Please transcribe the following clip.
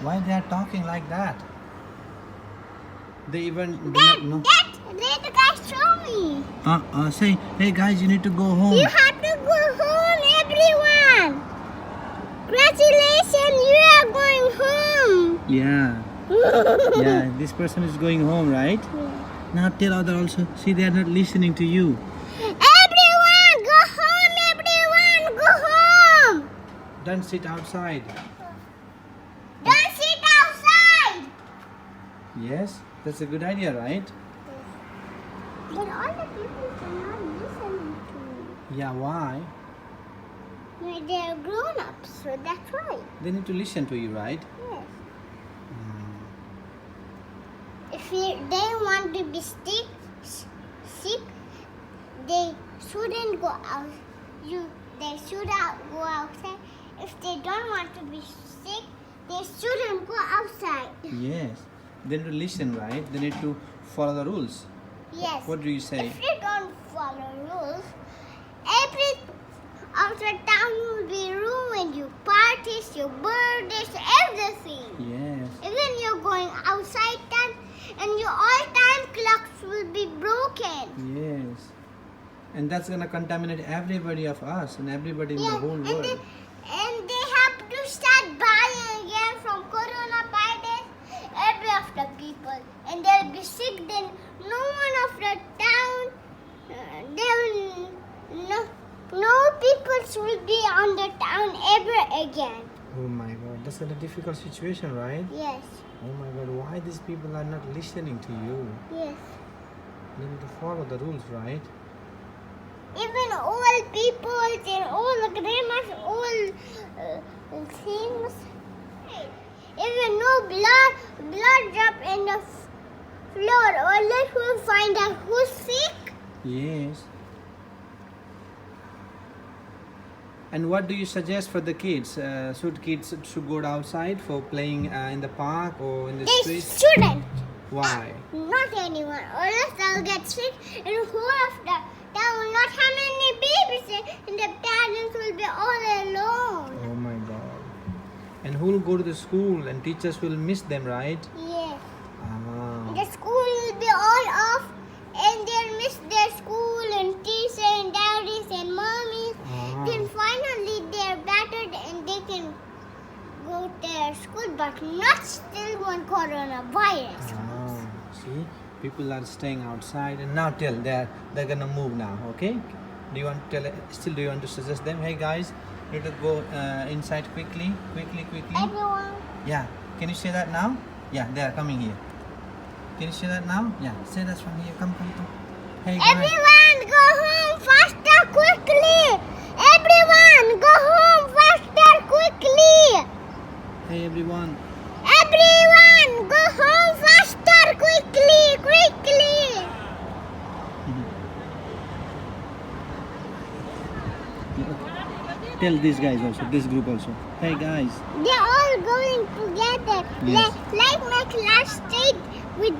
Why they are talking like that? They even do not know. Let the guy show me. Say, hey guys, you need to go home. You have to go home, everyone. Congratulations, you are going home. Yeah. Yeah, this person is going home, right? Yeah. Now tell other also. See, they are not listening to you. Everyone, go home, everyone, go home. Don't sit outside. Don't sit outside. Yes, that's a good idea, right? But all the people are not listening to me. Yeah, why? They're grown-ups, so that's why. They need to listen to you, right? Yes. If they want to be sick, they shouldn't go out. They should go outside. If they don't want to be sick, they shouldn't go outside. Yes. They need to listen, right? They need to follow the rules. Yes. What do you say? If you don't follow rules, every outside town will be ruined. Your parties, your birthdays, everything. Yes. Even you're going outside time, and your all-time clocks will be broken. Yes. And that's gonna contaminate everybody of us and everybody in the whole world. And they have to start buying again from coronavirus every of the people, and they'll be sick. Then no one of the town, no people will be on the town ever again. Oh my God, that's a difficult situation, right? Yes. Oh my God, why these people are not listening to you? Yes. They need to follow the rules, right? Even old people and all the grandmas, all things. Even no blood drop in the floor, unless we find out who's sick. Yes. And what do you suggest for the kids? Should kids go outside for playing in the park or in the They street? shouldn't. Why? Not anyone, or else they'll get sick. And whole of the town, not how many babies, and the parents will be all alone. Oh my God. And who will go to the school and teachers will miss them, right? Yes. Ah. The school will be all off, and they'll miss their school and teacher and daddies and mommies. Then finally they're battered and they can go to their school, but not still one coronavirus. Ah. See, people are staying outside, and now tell they're gonna move now. Okay? Do you want to tell? Still, do you want to suggest them? Hey guys, you need to go inside quickly. Everyone. Yeah. Can you say that now? Yeah, they are coming here. Can you say that now? Yeah. Say that from here. Come. Hey guys. Everyone, go home faster, quickly. Everyone, go home faster, quickly. Hey everyone. Everyone, go home faster, quickly. Tell these guys also, this group also. Hey guys. They're all going together. Yes. Like my class stayed with